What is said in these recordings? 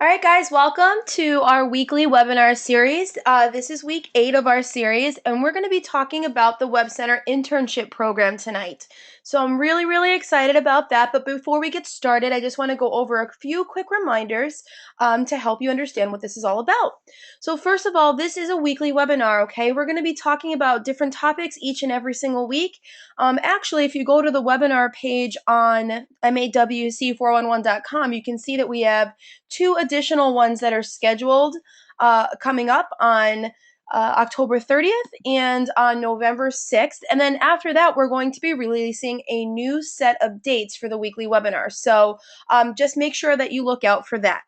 All right, guys, welcome to our weekly webinar series. This is week 8 of our series, and we're going to be talking about the WebCenter Internship Program tonight. So I'm really excited about that. But before we get started, I just want to go over a few quick reminders to help you understand what this is all about. So first of all, this is a weekly webinar, okay? We're going to be talking about different topics each and every single week. Actually, if you go to the webinar page on mawc411.com, you can see that we have 2 additional ones that are scheduled coming up on October 30th and on November 6th. And then after that, we're going to be releasing a new set of dates for the weekly webinar. So just make sure that you look out for that.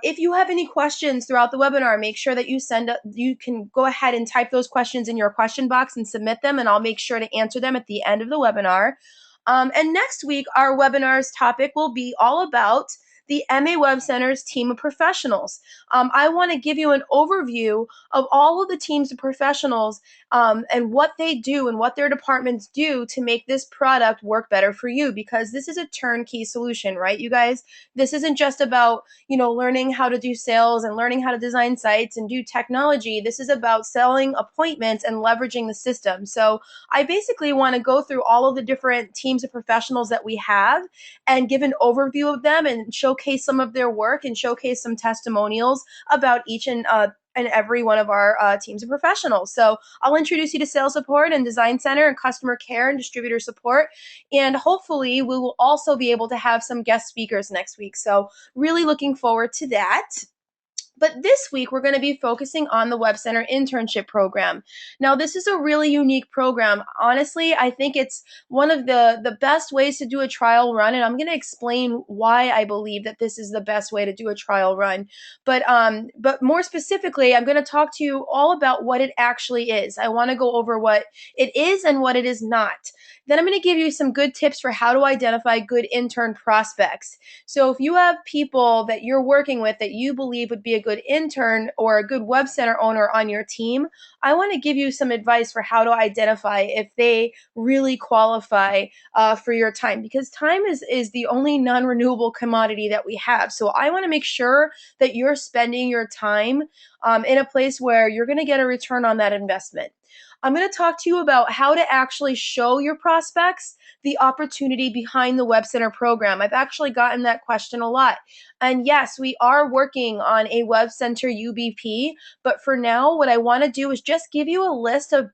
If you have any questions throughout the webinar, make sure that you can go ahead and type those questions in your question box and submit them, and I'll make sure to answer them at the end of the webinar. And next week, our webinar's topic will be all about the MA Web Center's team of professionals. I want to give you an overview of all of the teams of professionals and what they do and what their departments do to make this product work better for you, because this is a turnkey solution, right, you guys? This isn't just about, learning how to do sales and learning how to design sites and do technology. This is about selling appointments and leveraging the system. So I basically want to go through all of the different teams of professionals that we have and give an overview of them and showcase some of their work and showcase some testimonials about each and every one of our teams of professionals. So I'll introduce you to sales support and design center and customer care and distributor support. And hopefully we will also be able to have some guest speakers next week. So really looking forward to that. But this week, we're going to be focusing on the WebCenter Internship Program. Now, this is a really unique program. Honestly, I think it's one of the best ways to do a trial run, and I'm going to explain why I believe that this is the best way to do a trial run. But more specifically, I'm going to talk to you all about what it actually is. I want to go over what it is and what it is not. Then I'm going to give you some good tips for how to identify good intern prospects. So if you have people that you're working with that you believe would be a good intern or a good web center owner on your team, I want to give you some advice for how to identify if they really qualify for your time, because time is the only non-renewable commodity that we have. So I want to make sure that you're spending your time in a place where you're going to get a return on that investment. I'm going to talk to you about how to actually show your prospects the opportunity behind the Web Center program. I've actually gotten that question a lot. And yes, we are working on a Web Center UBP, but for now, what I want to do is just give you a list of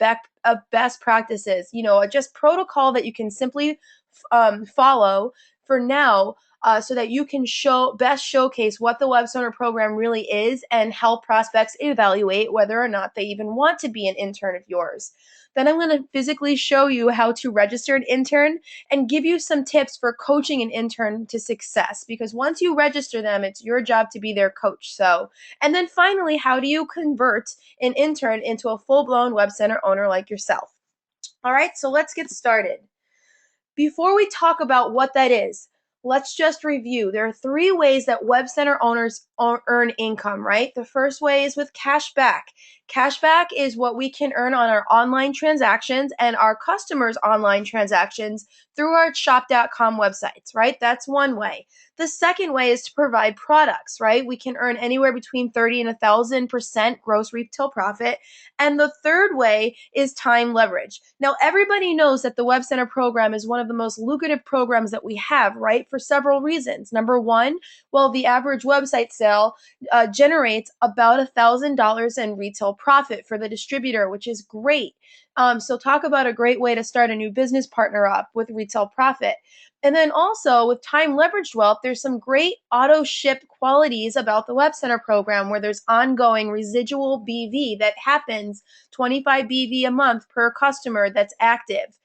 best practices, just protocol that you can simply follow for now, so that you can best showcase what the Web Center program really is and help prospects evaluate whether or not they even want to be an intern of yours. Then I'm going to physically show you how to register an intern and give you some tips for coaching an intern to success, because once you register them, it's your job to be their coach. And then finally, how do you convert an intern into a full-blown Web Center owner like yourself? All right, so let's get started. Before we talk about what that is, let's just review. There are 3 ways that Web Center owners earn income, right? The first way is with cashback. Cashback is what we can earn on our online transactions and our customers' online transactions through our shop.com websites, right? That's one way. The second way is to provide products, right? We can earn anywhere between 30 and 1,000% gross retail profit. And the third way is time leverage. Now, everybody knows that the Web Center program is one of the most lucrative programs that we have, right? For several reasons. Number one, well, the average website sale generates about $1,000 in retail profit for the distributor, which is great. So talk about a great way to start a new business partner up with retail profit. And then also with time leveraged wealth, there's some great auto ship qualities about the Web Center program, where there's ongoing residual BV that happens, 25 BV a month per customer that's active.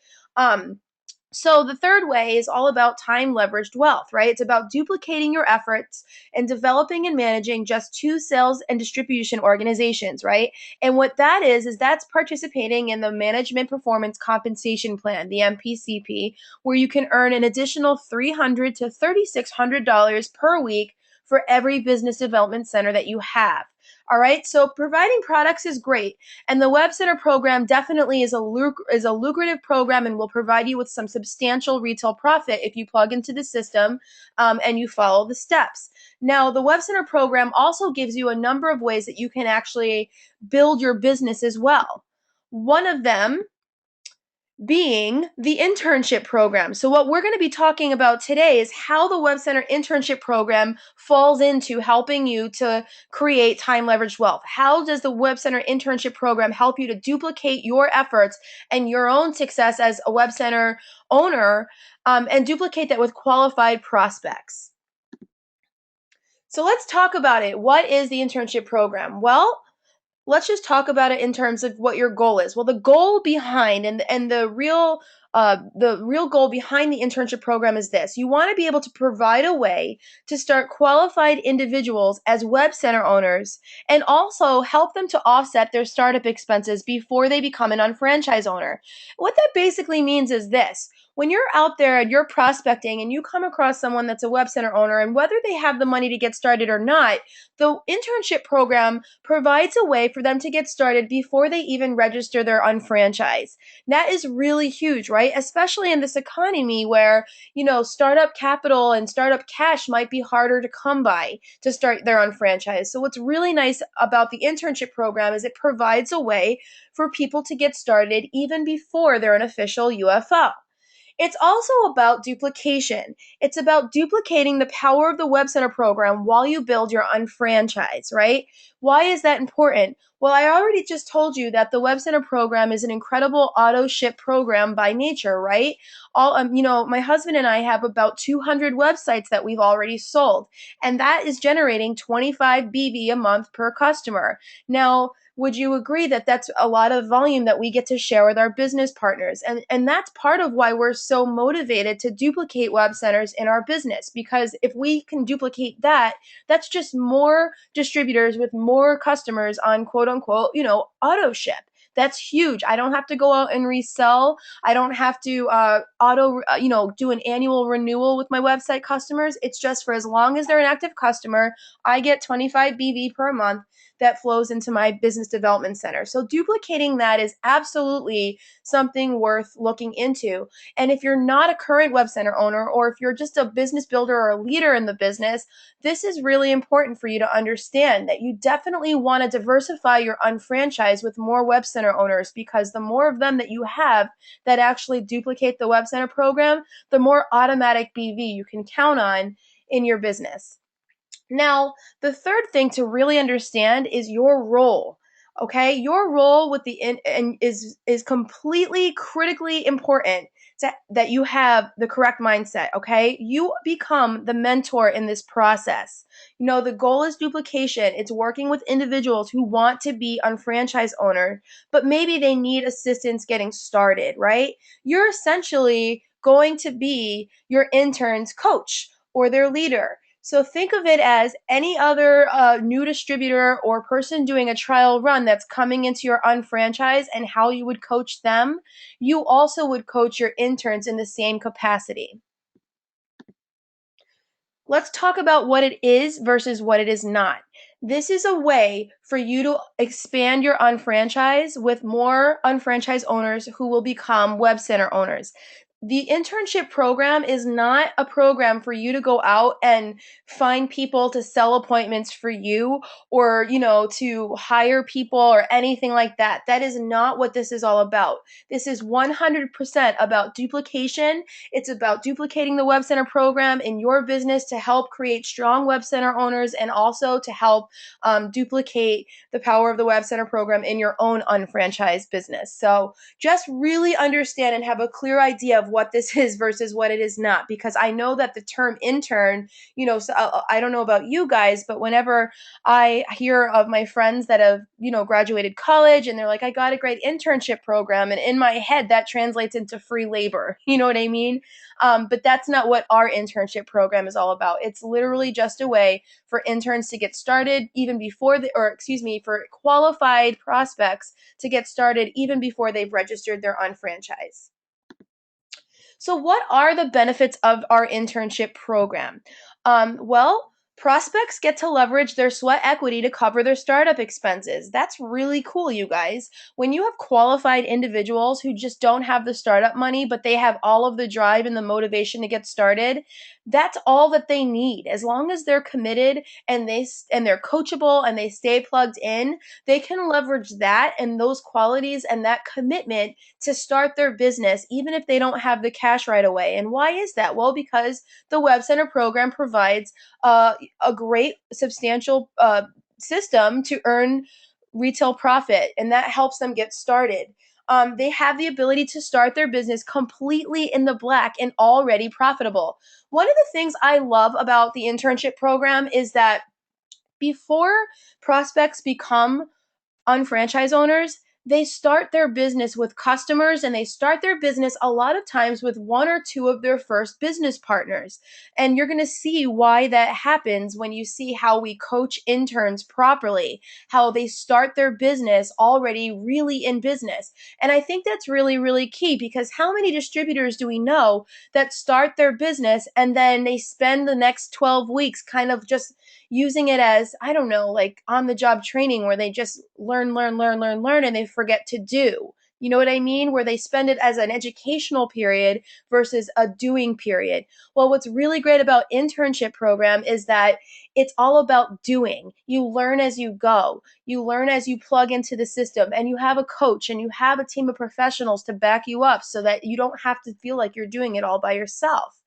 So the third way is all about time leveraged wealth, right? It's about duplicating your efforts and developing and managing just 2 sales and distribution organizations, right? And what that is that's participating in the Management Performance Compensation Plan, the MPCP, where you can earn an additional $300 to $3,600 per week for every business development center that you have. All right, so providing products is great, and the Web Center program definitely is a lucrative program and will provide you with some substantial retail profit if you plug into the system and you follow the steps. Now, the Web Center program also gives you a number of ways that you can actually build your business as well. One of them being the internship program. So, what we're going to be talking about today is how the Web Center Internship Program falls into helping you to create time leveraged wealth. How does the Web Center Internship Program help you to duplicate your efforts and your own success as a Web Center owner and duplicate that with qualified prospects? So, let's talk about it. What is the internship program? Well, let's just talk about it in terms of what your goal is. Well, the goal behind and the real goal behind the internship program is this. You want to be able to provide a way to start qualified individuals as web center owners and also help them to offset their startup expenses before they become an unfranchised owner. What that basically means is this. When you're out there and you're prospecting and you come across someone that's a web center owner, and whether they have the money to get started or not, the internship program provides a way for them to get started before they even register their unfranchise. That is really huge, right? Especially in this economy where, startup capital and startup cash might be harder to come by to start their unfranchise. So what's really nice about the internship program is it provides a way for people to get started even before they're an official UFO. It's also about duplication. It's about duplicating the power of the Web Center program while you build your unfranchise, right? Why is that important? Well, I already just told you that the Web Center program is an incredible auto ship program by nature, right? My husband and I have about 200 websites that we've already sold, and that is generating 25 BV a month per customer. Now, would you agree that that's a lot of volume that we get to share with our business partners? And that's part of why we're so motivated to duplicate web centers in our business, because if we can duplicate that, that's just more distributors with more customers on quote unquote, auto ship. That's huge. I don't have to go out and resell. I don't have to do an annual renewal with my website customers. It's just for as long as they're an active customer, I get 25 BV per month that flows into my business development center. So duplicating that is absolutely something worth looking into. And if you're not a current web center owner, or if you're just a business builder or a leader in the business, this is really important for you to understand that you definitely want to diversify your unfranchise with more web center owners, because the more of them that you have that actually duplicate the web center program, the more automatic BV you can count on in your business. Now, the third thing to really understand is your role. Okay, your role with and is completely critically important that you have the correct mindset. Okay, you become the mentor in this process. The goal is duplication. It's working with individuals who want to be unfranchised owner, but maybe they need assistance getting started. Right, you're essentially going to be your intern's coach or their leader. So think of it as any other new distributor or person doing a trial run that's coming into your unfranchise, and how you would coach them. You also would coach your interns in the same capacity. Let's talk about what it is versus what it is not. This is a way for you to expand your unfranchise with more unfranchise owners who will become web center owners. The internship program is not a program for you to go out and find people to sell appointments for you, or, to hire people or anything like that. That is not what this is all about. This is 100% about duplication. It's about duplicating the Web Center program in your business to help create strong Web Center owners, and also to help duplicate the power of the Web Center program in your own unfranchised business. So just really understand and have a clear idea of what this is versus what it is not, because I know that the term intern, I don't know about you guys, but whenever I hear of my friends that have, graduated college and they're like, I got a great internship program, and in my head that translates into free labor. You know what I mean? But that's not what our internship program is all about. It's literally just a way for interns to get started even before for qualified prospects to get started even before they've registered their unfranchise. So what are the benefits of our internship program? Well, Prospects get to leverage their sweat equity to cover their startup expenses. That's really cool, you guys. When you have qualified individuals who just don't have the startup money, but they have all of the drive and the motivation to get started, that's all that they need. As long as they're committed and they're coachable and they stay plugged in, they can leverage that and those qualities and that commitment to start their business even if they don't have the cash right away. And why is that? Well, because the Web Center program provides a great substantial system to earn retail profit, and that helps them get started. They have the ability to start their business completely in the black and already profitable. One of the things I love about the internship program is that before prospects become unfranchise owners, they start their business with customers and they start their business a lot of times with one or two of their first business partners. And you're going to see why that happens when you see how we coach interns properly, how they start their business already really in business. And I think that's really, really key because how many distributors do we know that start their business and then they spend the next 12 weeks kind of just using it as, I don't know, like on the job training where they just learn, and they forget to do. You know what I mean? Where they spend it as an educational period versus a doing period. Well, what's really great about internship program is that it's all about doing. You learn as you go. You learn as you plug into the system and you have a coach and you have a team of professionals to back you up so that you don't have to feel like you're doing it all by yourself.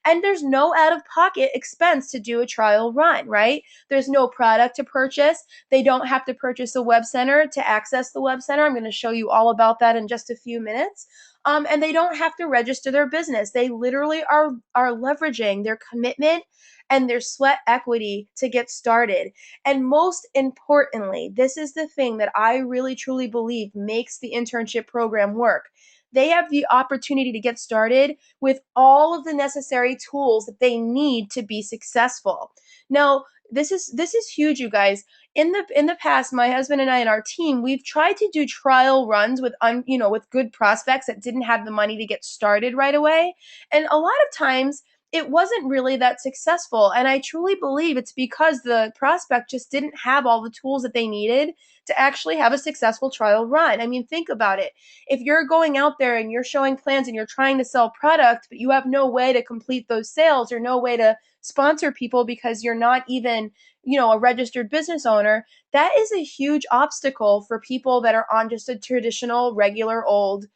And there's no out of pocket expense to do a trial run, right? There's no product to purchase. They don't have to purchase a web center to access the web center. I'm going to show you all about that in just a few minutes. And they don't have to register their business. They literally are leveraging their commitment and their sweat equity to get started. And most importantly, this is the thing that I really truly believe makes the internship program work. They have the opportunity to get started with all of the necessary tools that they need to be successful. Now, this is huge, you guys. In the past, my husband and I and our team, we've tried to do trial runs with with good prospects that didn't have the money to get started right away. And a lot of times it wasn't really that successful. And I truly believe it's because the prospect just didn't have all the tools that they needed to actually have a successful trial run. I mean, think about it. If you're going out there and you're showing plans and you're trying to sell product, but you have no way to complete those sales or no way to sponsor people because you're not even, a registered business owner, that is a huge obstacle for people that are on just a traditional, regular old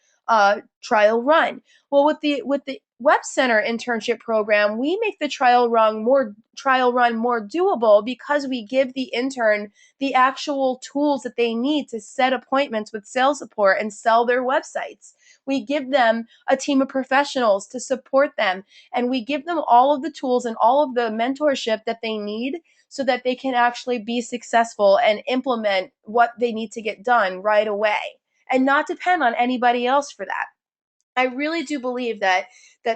trial run. Well, with the Web Center internship program, we make the trial run more doable because we give the intern the actual tools that they need to set appointments with sales support and sell their websites. We give them a team of professionals to support them, and we give them all of the tools and all of the mentorship that they need so that they can actually be successful and implement what they need to get done right away and not depend on anybody else for that. I really do believe that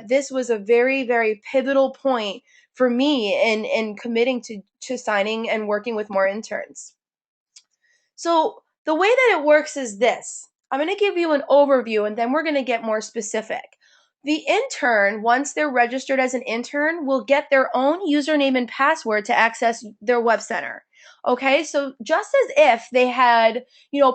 this was a very, very pivotal point for me in committing to signing and working with more interns. So the way that it works is this. I'm going to give you an overview and then we're going to get more specific. The intern, once they're registered as an intern, will get their own username and password to access their web center. Okay, so just as if they had,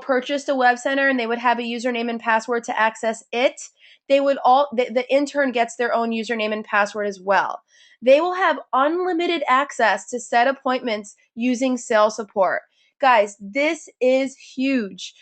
purchased a web center and they would have a username and password to access it, the intern gets their own username and password as well. They will have unlimited access to set appointments using sales support. Guys, this is huge.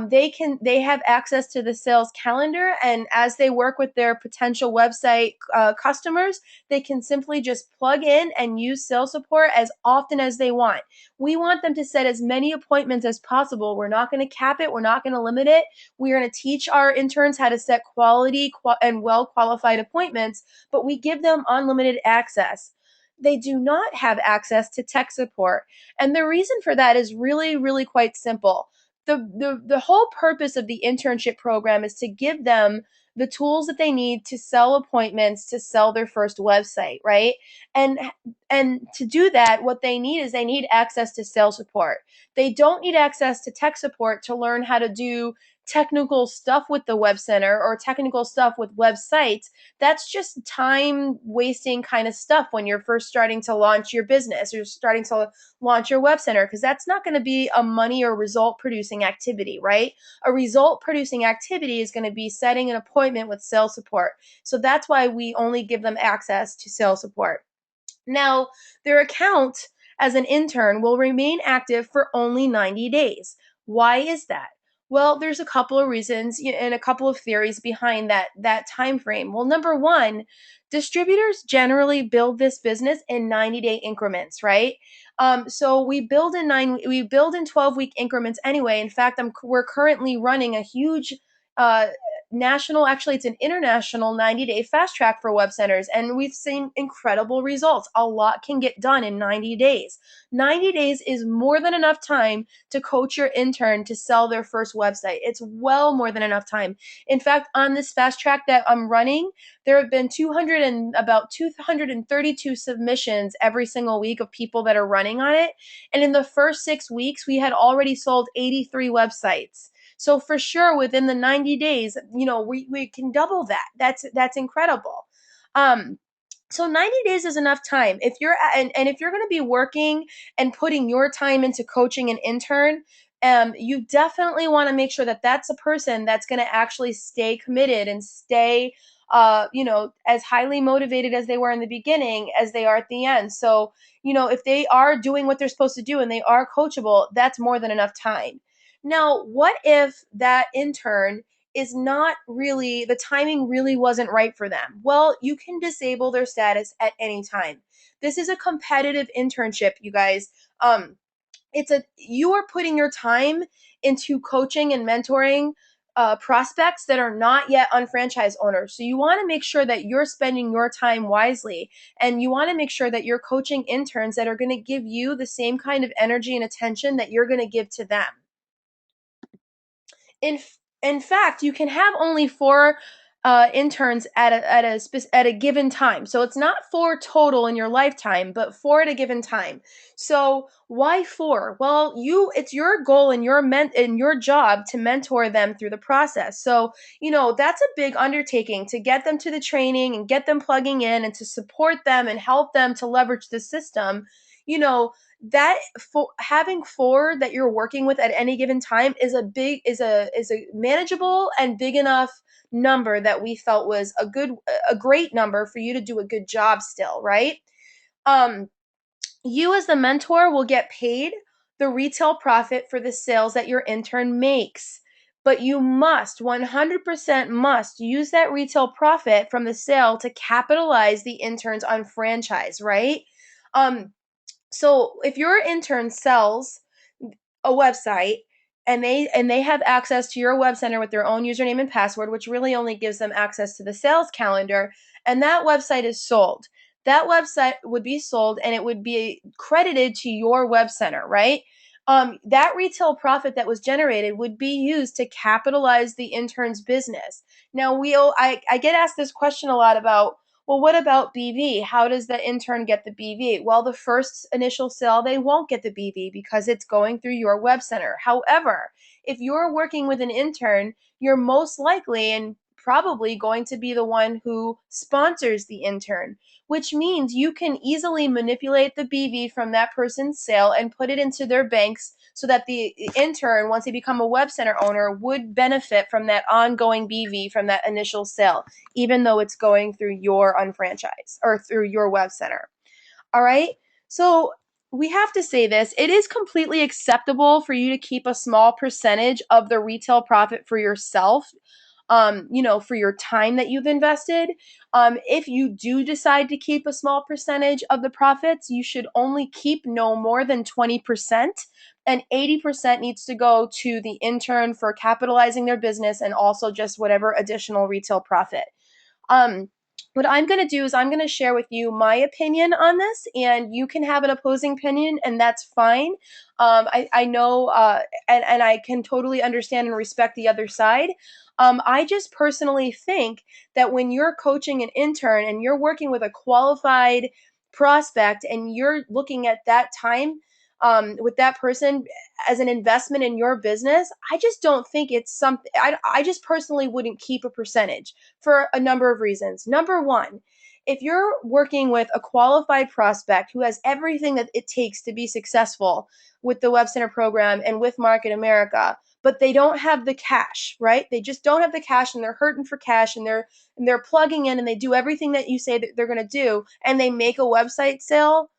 They have access to the sales calendar, and as they work with their potential website customers, they can simply just plug in and use sales support as often as they want. We want them to set as many appointments as possible. We're not going to cap it. We're not going to limit it. We're going to teach our interns how to set quality and well qualified appointments, but we give them unlimited access. They do not have access to tech support. And the reason for that is really, really quite simple. The whole purpose of the internship program is to give them the tools that they need to sell appointments, to sell their first website, right? And and to do that, what they need access to sales support. They don't need access to tech support to learn how to do technical stuff with the web center or technical stuff with websites. That's just time wasting kind of stuff when you're first starting to launch your business or starting to launch your web center, because that's not going to be a money or result producing activity, right? A result producing activity is going to be setting an appointment with sales support. So that's why we only give them access to sales support. Now, their account as an intern will remain active for only 90 days. Why is that? Well, there's a couple of reasons and a couple of theories behind that time frame. Well, number one, distributors generally build this business in 90-day increments, right? So we build in 12-week increments anyway. In fact, we're currently running a huge uh, national, actually it's an international 90-day fast track for web centers, and we've seen incredible results. A lot can get done in 90 days. 90 days is more than enough time to coach your intern to sell their first website. It's well more than enough time. In fact, on this fast track that I'm running, there have been about 232 submissions every single week of people that are running on it, and in the first 6 weeks we had already sold 83 websites. So for sure, within the 90 days, we can double that. That's incredible. Um, so 90 days is enough time. If you're and if you're going to be working and putting your time into coaching an intern, you definitely want to make sure that that's a person that's going to actually stay committed and stay as highly motivated as they were in the beginning as they are at the end. So, if they are doing what they're supposed to do and they are coachable, that's more than enough time. Now, what if that intern is not really, the timing really wasn't right for them? Well, you can disable their status at any time. This is a competitive internship, you guys. You are putting your time into coaching and mentoring prospects that are not yet unfranchised owners. So you want to make sure that you're spending your time wisely, and you want to make sure that you're coaching interns that are going to give you the same kind of energy and attention that you're going to give to them. In fact, you can have only four interns at a given time. So it's not four total in your lifetime, but four at a given time. So why four? Well, it's your goal and your job to mentor them through the process. So that's a big undertaking to get them to the training and get them plugging in and to support them and help them to leverage the system. You know, having four that you're working with at any given time is a manageable and big enough number that we felt was a great number for you to do a good job still, right? um you as the mentor will get paid the retail profit for the sales that your intern makes, but you must 100% must use that retail profit from the sale to capitalize the interns on franchise, right? um so if your intern sells a website and they have access to your web center with their own username and password, which really only gives them access to the sales calendar, and that website is sold. That website would be sold and it would be credited to your web center, right? That retail profit that was generated would be used to capitalize the intern's business. Now, I get asked this question a lot about, well, what about BV? How does the intern get the BV? Well, the first initial sale, they won't get the BV because it's going through your web center. However, if you're working with an intern, you're most likely and probably going to be the one who sponsors the intern, which means you can easily manipulate the BV from that person's sale and put it into their banks so that the intern, once they become a web center owner, would benefit from that ongoing BV from that initial sale, even though it's going through your unfranchise or through your web center. All right. So we have to say this. It is completely acceptable for you to keep a small percentage of the retail profit for yourself, for your time that you've invested. If you do decide to keep a small percentage of the profits, you should only keep no more than 20%, and 80% needs to go to the intern for capitalizing their business and also just whatever additional retail profit. Um, what I'm going to do is I'm going to share with you my opinion on this, and you can have an opposing opinion, and that's fine. I know, and I can totally understand and respect the other side. I just personally think that when you're coaching an intern and you're working with a qualified prospect and you're looking at that time, with that person as an investment in your business, I just don't think it's something. I just personally wouldn't keep a percentage for a number of reasons. Number one, if you're working with a qualified prospect who has everything that it takes to be successful with the Web Center program and with Market America, but they don't have the cash, right? They just don't have the cash and they're hurting for cash and they're plugging in and they do everything that you say that they're going to do and they make a website sale.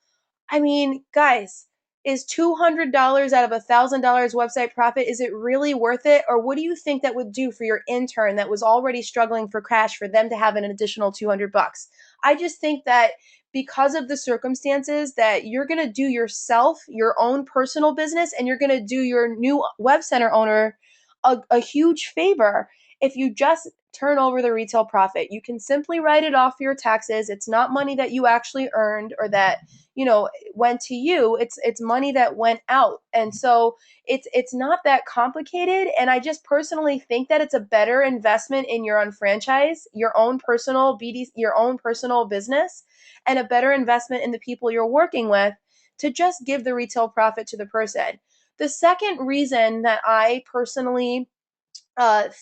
I mean, guys, is $200 out of $1,000 website profit, is it really worth it? Or what do you think that would do for your intern that was already struggling for cash for them to have an additional 200 bucks? I just think that because of the circumstances that you're going to do yourself, your own personal business, and you're going to do your new web center owner a huge favor if you just turn over the retail profit. You can simply write it off for your taxes. It's not money that you actually earned or that went to you. It's money that went out. And so it's not that complicated, and I just personally think that it's a better investment in your own franchise, your own personal BD, your own personal business, and a better investment in the people you're working with to just give the retail profit to the person. The second reason that I personally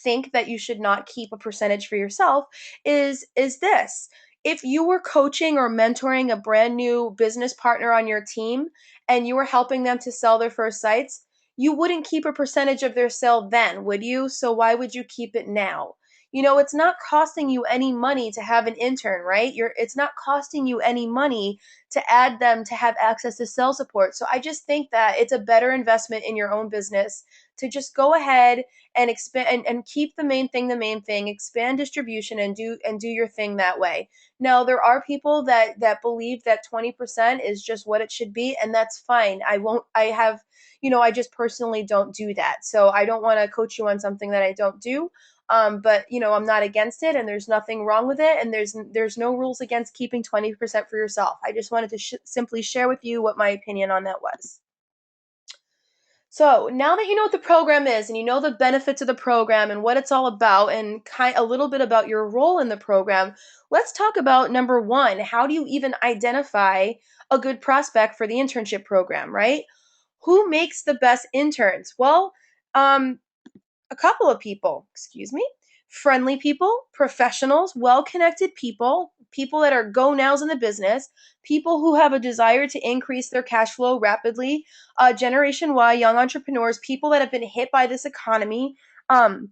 think that you should not keep a percentage for yourself is this: if you were coaching or mentoring a brand new business partner on your team and you were helping them to sell their first sites, you wouldn't keep a percentage of their sale then, would you? So why would you keep it now? It's not costing you any money to have an intern, right? It's not costing you any money to add them to have access to sales support. So I just think that it's a better investment in your own business to just go ahead and expand and keep the main thing, expand distribution and do your thing that way. Now, there are people that believe that 20% is just what it should be, and that's fine. I just personally don't do that. So I don't want to coach you on something that I don't do. But I'm not against it, and there's nothing wrong with it, and there's no rules against keeping 20% for yourself. I just wanted to simply share with you what my opinion on that was. So now that you know what the program is and you know the benefits of the program and what it's all about and a little bit about your role in the program, let's talk about number one. How do you even identify a good prospect for the internship program, right? Who makes the best interns? Well, a couple of people, excuse me, friendly people, professionals, well connected people, people that are go nows in the business, people who have a desire to increase their cash flow rapidly, Generation Y, young entrepreneurs, people that have been hit by this economy. Um,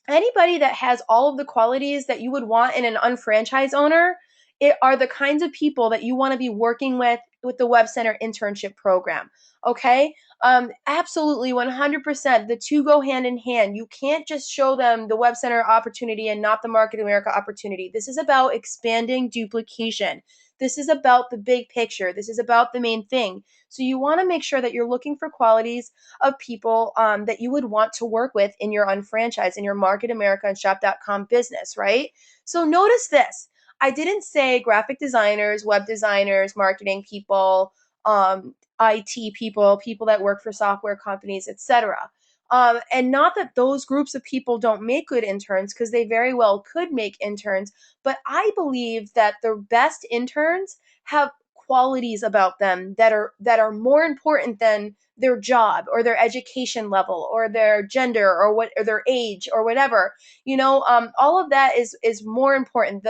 Anybody that has all of the qualities that you would want in an unfranchised owner, it are the kinds of people that you want to be working with the Web Center Internship Program. Okay? Absolutely, 100%. The two go hand in hand. You can't just show them the Web Center opportunity and not the Market America opportunity. This is about expanding duplication. This is about the big picture. This is about the main thing. So you want to make sure that you're looking for qualities of people that you would want to work with in your unfranchised, in your Market America and Shop.com business, right? So notice this. I didn't say graphic designers, web designers, marketing people, IT people, people that work for software companies, etc. And not that those groups of people don't make good interns, because they very well could make interns, but I believe that the best interns have qualities about them that are more important than their job or their education level or their gender or their age or whatever. All of that is more important.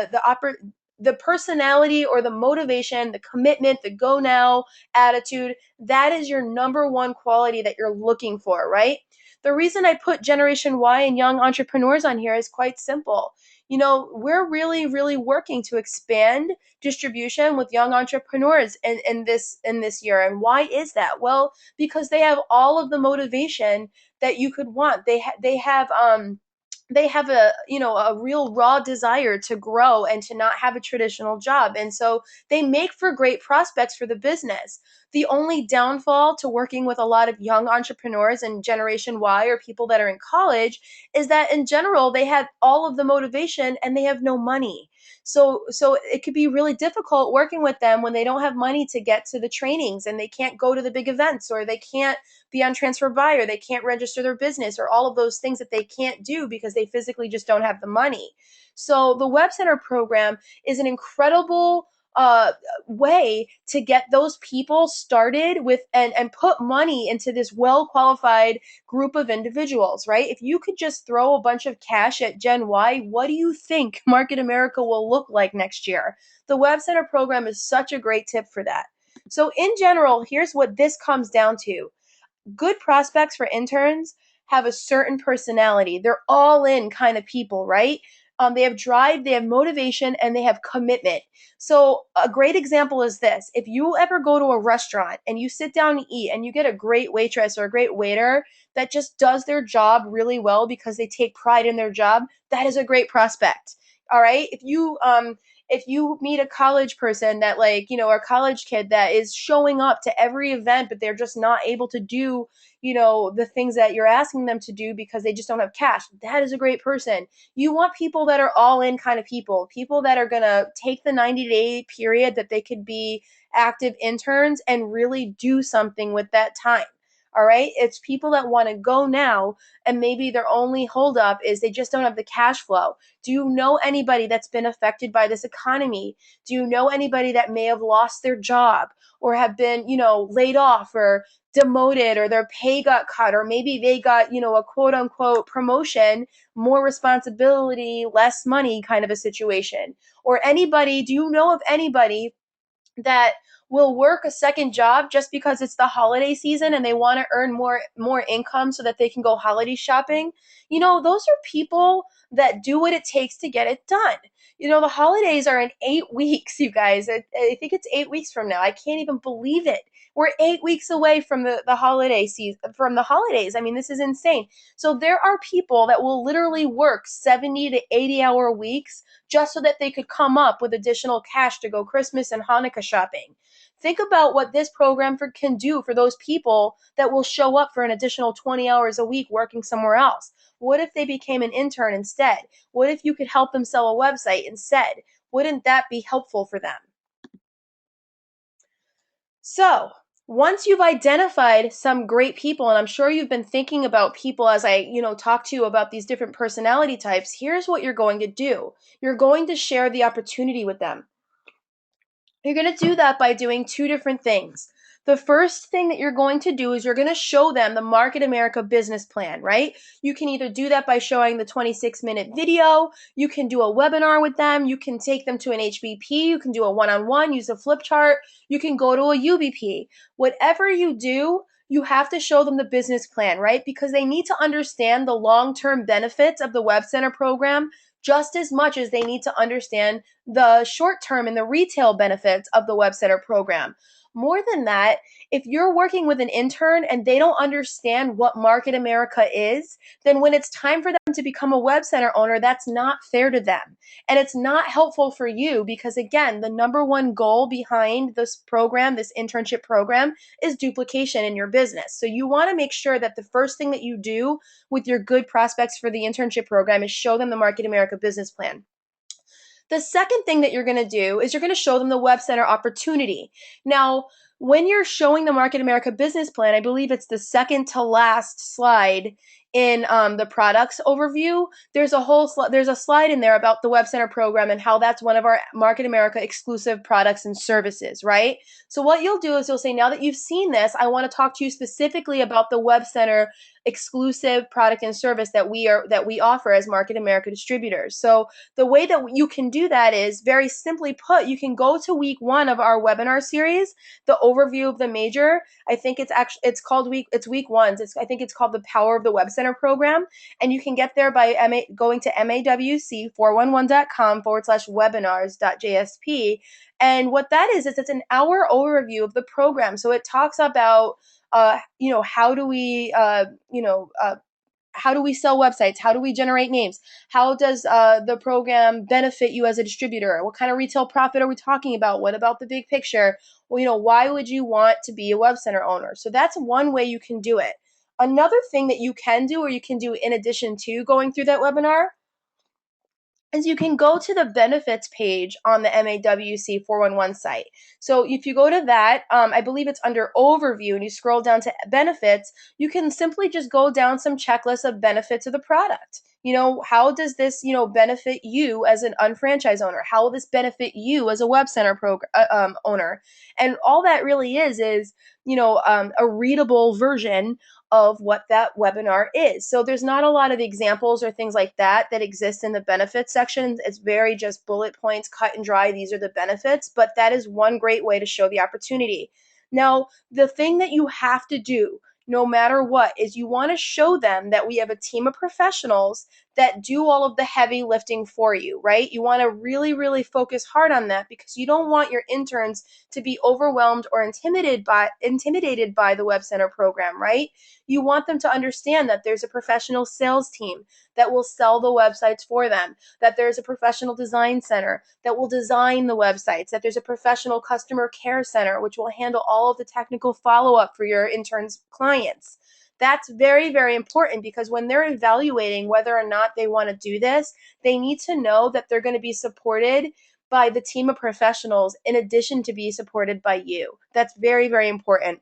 The personality or the motivation, the commitment, the go now attitude, that is your number one quality that you're looking for, right? The reason I put Generation Y and young entrepreneurs on here is quite simple. We're really, really working to expand distribution with young entrepreneurs in this year. And why is that? Well, because they have all of the motivation that you could want. They have a real raw desire to grow and to not have a traditional job, and so they make for great prospects for the business. The only downfall to working with a lot of young entrepreneurs and Generation Y or people that are in college is that in general they have all of the motivation and they have no money. So it could be really difficult working with them when they don't have money to get to the trainings and they can't go to the big events, or they can't be on transfer by, or they can't register their business, or all of those things that they can't do because they physically just don't have the money. So the Web Center program is an incredible uh, way to get those people started with and put money into this well qualified group of individuals, right? If you could just throw a bunch of cash at Gen Y, what do you think Market America will look like next year? The Web Center program is such a great tip for that. So, in general, here's what this comes down to: good prospects for interns have a certain personality. They're all in kind of people, right? They have drive, they have motivation, and they have commitment. So, a great example is this: if you ever go to a restaurant and you sit down and eat and you get a great waitress or a great waiter that just does their job really well because they take pride in their job, that is a great prospect. All right. If you meet a college person that, like, or a college kid that is showing up to every event but they're just not able to do the things that you're asking them to do because they just don't have cash, that is a great person. You want people that are all in kind of people that are going to take the 90-day period that they could be active interns and really do something with that time. All right, it's people that want to go now, and maybe their only holdup is they just don't have the cash flow. Do you know anybody that's been affected by this economy? Do you know anybody that may have lost their job or have been, laid off or demoted, or their pay got cut, or maybe they got, a quote unquote promotion, more responsibility, less money kind of a situation? Or anybody, do you know of anybody that will work a second job just because it's the holiday season and they want to earn more income so that they can go holiday shopping? Those are people that do what it takes to get it done. The holidays are in 8 weeks, you guys. I think it's 8 weeks from now. I can't even believe it. We're 8 weeks away from the holiday season, from the holidays. I mean, this is insane. So there are people that will literally work 70 to 80-hour weeks just so that they could come up with additional cash to go Christmas and Hanukkah shopping. Think about what this program can do for those people that will show up for an additional 20 hours a week working somewhere else. What if they became an intern instead? What if you could help them sell a website instead? Wouldn't that be helpful for them? So, once you've identified some great people, and I'm sure you've been thinking about people as I, talk to you about these different personality types, here's what you're going to do. You're going to share the opportunity with them. You're going to do that by doing two different things. The first thing that you're going to do is you're going to show them the Market America business plan, right? You can either do that by showing the 26-minute video, you can do a webinar with them, you can take them to an HBP, you can do a one-on-one, use a flip chart, you can go to a UBP. Whatever you do, you have to show them the business plan, right? Because they need to understand the long-term benefits of the Web Center program just as much as they need to understand the short term and the retail benefits of the Web Center program. More than that, if you're working with an intern and they don't understand what Market America is, then when it's time for them to become a Web Center owner, that's not fair to them. And it's not helpful for you because, again, the number one goal behind this program, this internship program, is duplication in your business. So you want to make sure that the first thing that you do with your good prospects for the internship program is show them the Market America business plan. The second thing that you're going to do is you're going to show them the Web Center opportunity. Now, when you're showing the Market America business plan, I believe it's the second to last slide in the products overview. There's a slide in there about the Web Center program and how that's one of our Market America exclusive products and services, right? So what you'll do is you'll say, now that you've seen this, I want to talk to you specifically about the Web Center exclusive product and service that we offer as Market America distributors. So the way that you can do that is, very simply put, you can go to week 1 of our webinar series, the overview of the major. I think it's called week 1. I think it's called the Power of the Web Center program, and you can get there by going to mawc411.com/webinars.jsp. And what that is it's an hour overview of the program. So it talks about how do we how do we sell websites? How do we generate names? How does the program benefit you as a distributor? What kind of retail profit are we talking about? What about the big picture? Well, why would you want to be a Web Center owner? So that's one way you can do it. Another thing that you can do, or you can do in addition to going through that webinar, is you can go to the benefits page on the MAWC 411 site. So if you go to that, I believe it's under overview, and you scroll down to benefits, you can simply just go down some checklists of benefits of the product. How does this, benefit you as an unfranchised owner? How will this benefit you as a web center owner? And all that really is, a readable version of what that webinar is. So there's not a lot of examples or things like that exist in the benefits section. It's very just bullet points, cut and dry. These are the benefits, but that is one great way to show the opportunity. Now, the thing that you have to do, no matter what, is you want to show them that we have a team of professionals that do all of the heavy lifting for you, right? You want to really, really focus hard on that because you don't want your interns to be overwhelmed or intimidated by the Web Center program, right? You want them to understand that there's a professional sales team that will sell the websites for them, that there's a professional design center that will design the websites, that there's a professional customer care center which will handle all of the technical follow-up for your interns' clients. That's very, very important because when they're evaluating whether or not they want to do this, they need to know that they're going to be supported by the team of professionals in addition to be supported by you. That's very, very important.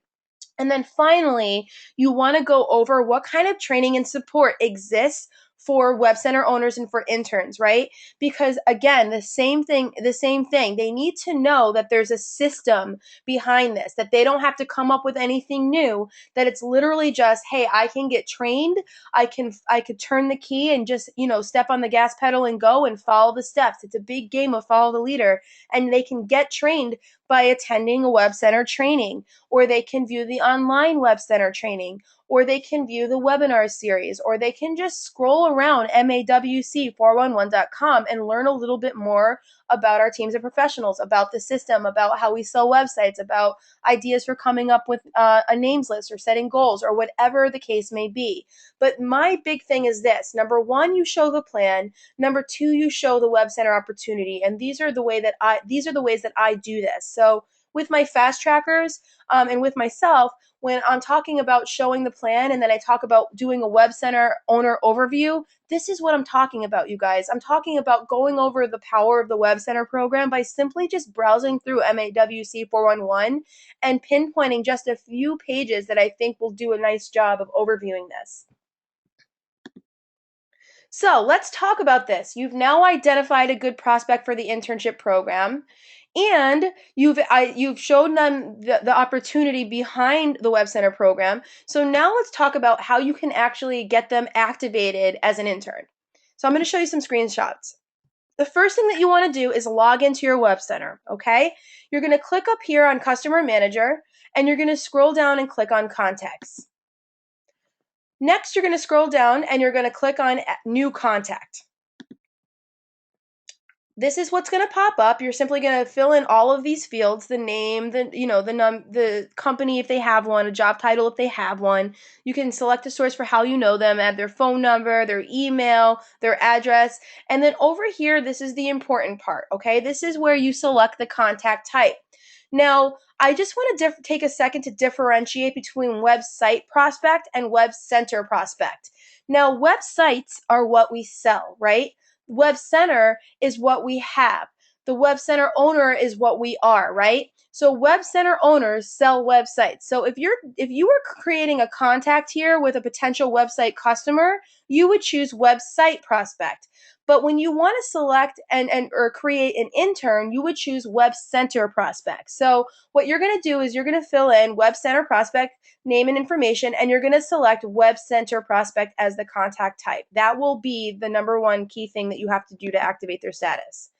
And then finally, you want to go over what kind of training and support exists for web center owners and for interns, right? Because again, the same thing, they need to know that there's a system behind this, that they don't have to come up with anything new, that it's literally just, hey, I can get trained, I could turn the key and just, step on the gas pedal and go and follow the steps. It's a big game of follow the leader, and they can get trained by attending a web center training, or they can view the online web center training, or they can view the webinar series, or they can just scroll around mawc411.com and learn a little bit more about our teams of professionals, about the system, about how we sell websites, about ideas for coming up with a names list or setting goals or whatever the case may be. But my big thing is this: number one, you show the plan. Number two, you show the web center opportunity. And these are the ways that I do this. So with my fast trackers and with myself, when I'm talking about showing the plan and then I talk about doing a web center owner overview, this is what I'm talking about, you guys. I'm talking about going over the power of the web center program by simply just browsing through MAWC 411 and pinpointing just a few pages that I think will do a nice job of overviewing this. So let's talk about this. You've now identified a good prospect for the internship program, and you've shown them the opportunity behind the Web Center program. So now let's talk about how you can actually get them activated as an intern. So I'm going to show you some screenshots. The first thing that you want to do is log into your Web Center, okay? You're going to click up here on Customer Manager, and you're going to scroll down and click on Contacts. Next, you're going to scroll down and you're going to click on New Contact. This is what's going to pop up. You're simply going to fill in all of these fields: the name, the company if they have one, a job title if they have one. You can select a source for how you know them, add their phone number, their email, their address, and then over here, this is the important part, okay? This is where you select the contact type. Now, I just want to take a second to differentiate between website prospect and web center prospect. Now, websites are what we sell, right? Web center is what we have. The web center owner is what we are, right? So web center owners sell websites. So if you were creating a contact here with a potential website customer, you would choose website prospect. But when you want to select or create an intern, you would choose web center prospect. So what you're going to do is you're going to fill in web center prospect name and information, and you're going to select web center prospect as the contact type. That will be the number one key thing that you have to do to activate their status.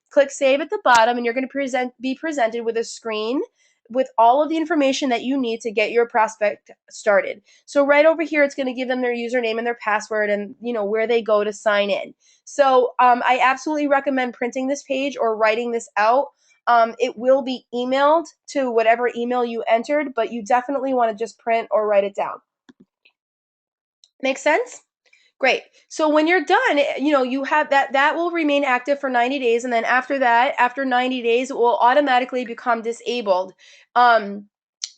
Click save at the bottom, and you're going to be presented with a screen with all of the information that you need to get your prospect started. So right over here, it's going to give them their username and their password and where they go to sign in. So I absolutely recommend printing this page or writing this out. It will be emailed to whatever email you entered, but you definitely want to just print or write it down. Make sense? Great. So when you're done, you have that will remain active for 90 days. And then after that, after 90 days, it will automatically become disabled.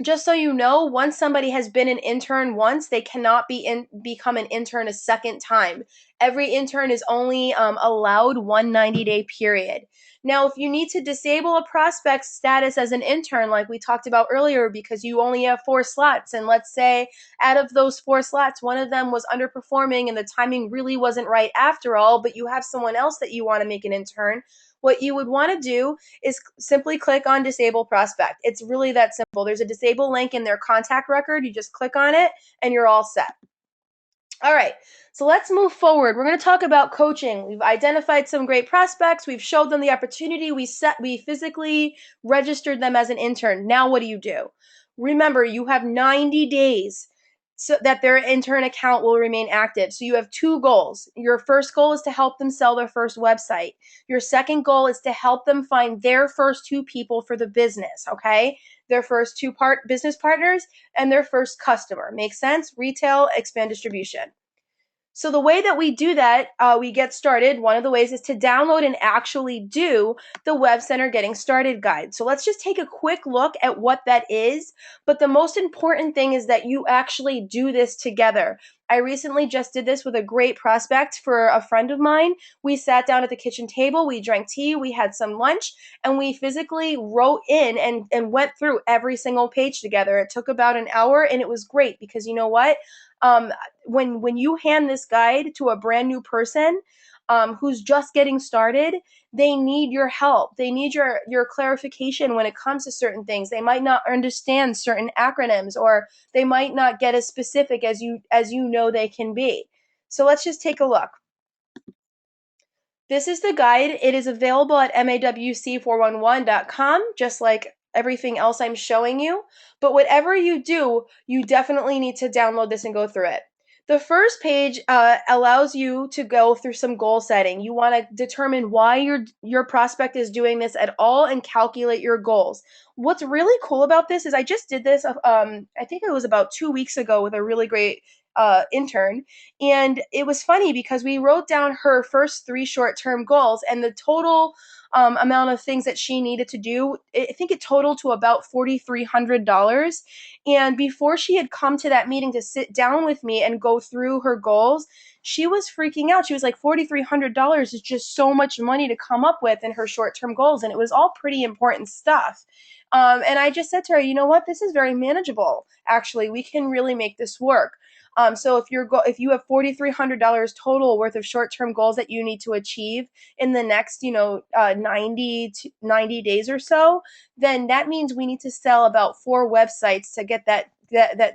just so you know, once somebody has been an intern once, they cannot become an intern a second time. Every intern is only allowed one 90-day period. Now, if you need to disable a prospect's status as an intern, like we talked about earlier, because you only have 4 slots, and let's say out of those 4 slots, one of them was underperforming and the timing really wasn't right after all, but you have someone else that you want to make an intern, what you would want to do is simply click on disable prospect. It's really that simple. There's a disable link in their contact record. You just click on it and you're all set. All right, so let's move forward. We're going to talk about coaching. We've identified some great prospects. We've showed them the opportunity. We physically registered them as an intern. Now what do? Remember, you have 90 days so that their intern account will remain active. So you have 2 goals. Your first goal is to help them sell their first website. Your second goal is to help them find their first 2 people for the business, okay? Their first business partners and their first customer. Make sense? Retail, expand distribution. So the way that we do that, we get started, one of the ways is to download and actually do the WebCenter Getting Started Guide. So let's just take a quick look at what that is. But the most important thing is that you actually do this together. I recently just did this with a great prospect for a friend of mine. We sat down at the kitchen table, we drank tea, we had some lunch, and we physically wrote in and went through every single page together. It took about an hour, and it was great because you know what? Um, when you hand this guide to a brand new person who's just getting started, they need your help. They need your clarification when it comes to certain things. They might not understand certain acronyms, or they might not get as specific as you know they can be. So let's just take a look. This is the guide. It is available at mawc411.com, just like everything else I'm showing you. But whatever you do, you definitely need to download this and go through it. The first page allows you to go through some goal setting. You want to determine why your prospect is doing this at all and calculate your goals. What's really cool about this is I just did this. I think it was about 2 weeks ago with a really great intern, and it was funny because we wrote down her first 3 short-term goals and the total amount of things that she needed to do. I think it totaled to about $4,300. And before she had come to that meeting to sit down with me and go through her goals, she was freaking out. She was like, $4,300 is just so much money to come up with in her short-term goals. And it was all pretty important stuff. And I just said to her, you know what? This is very manageable. Actually, we can really make this work. So if you have $4,300 total worth of short-term goals that you need to achieve in the next 90 days or so, then that means we need to sell about 4 websites to get that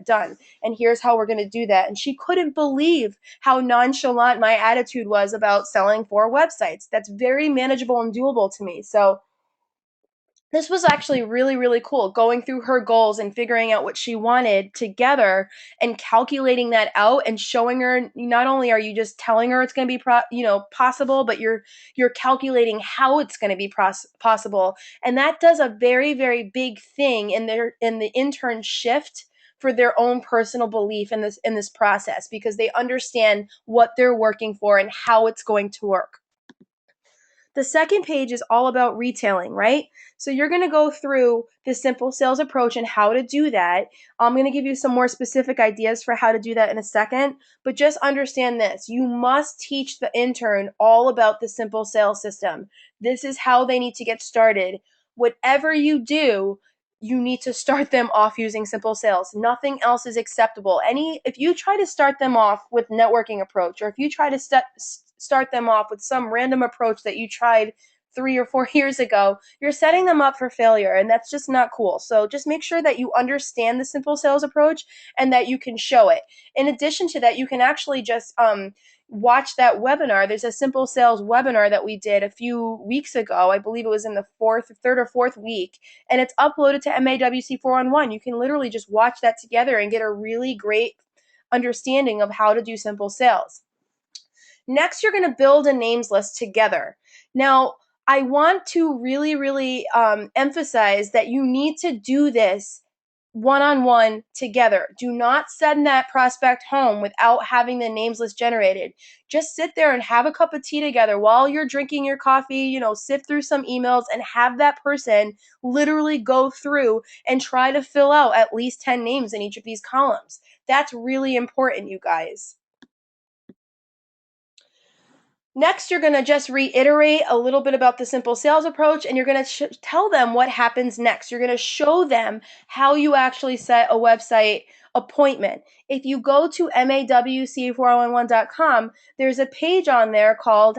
done. And here's how we're going to do that. And she couldn't believe how nonchalant my attitude was about selling 4 websites. That's very manageable and doable to me. So this was actually really, really cool, going through her goals and figuring out what she wanted together and calculating that out and showing her. Not only are you just telling her it's going to be possible, but you're calculating how it's going to be possible. And that does a very, very big thing in the intern shift for their own personal belief in this process, because they understand what they're working for and how it's going to work. The second page is all about retailing, right? So you're going to go through the simple sales approach and how to do that. I'm going to give you some more specific ideas for how to do that in a second, but just understand this. You must teach the intern all about the simple sales system. This is how they need to get started. Whatever you do, you need to start them off using simple sales. Nothing else is acceptable. If you try to start them off with networking approach, or if you try to start them off with some random approach that you tried 3 or 4 years ago, you're setting them up for failure, and that's just not cool. So just make sure that you understand the simple sales approach and that you can show it. In addition to that, you can actually just watch that webinar. There's a simple sales webinar that we did a few weeks ago. I believe it was in the third or fourth week, and it's uploaded to MAWC 411. You can literally just watch that together and get a really great understanding of how to do simple sales. Next, you're going to build a names list together. Now, I want to really, really emphasize that you need to do this one-on-one together. Do not send that prospect home without having the names list generated. Just sit there and have a cup of tea together while you're drinking your coffee, sift through some emails and have that person literally go through and try to fill out at least 10 names in each of these columns. That's really important, you guys. Next, you're going to just reiterate a little bit about the simple sales approach, and you're going to tell them what happens next. You're going to show them how you actually set a website appointment. If you go to mawc4011.com, there's a page on there called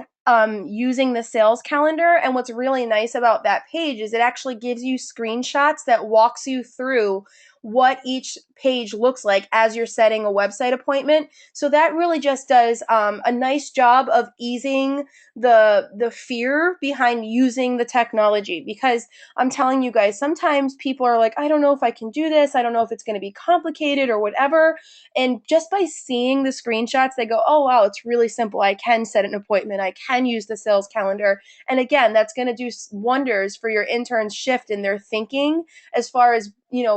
using the sales calendar. And what's really nice about that page is it actually gives you screenshots that walks you through what each page looks like as you're setting a website appointment. So that really just does a nice job of easing the fear behind using the technology. Because I'm telling you guys, sometimes people are like, I don't know if I can do this. I don't know if it's going to be complicated or whatever. And just by seeing the screenshots, they go, oh, wow, it's really simple. I can set an appointment. I can use the sales calendar. And again, that's going to do wonders for your interns' shift in their thinking as far as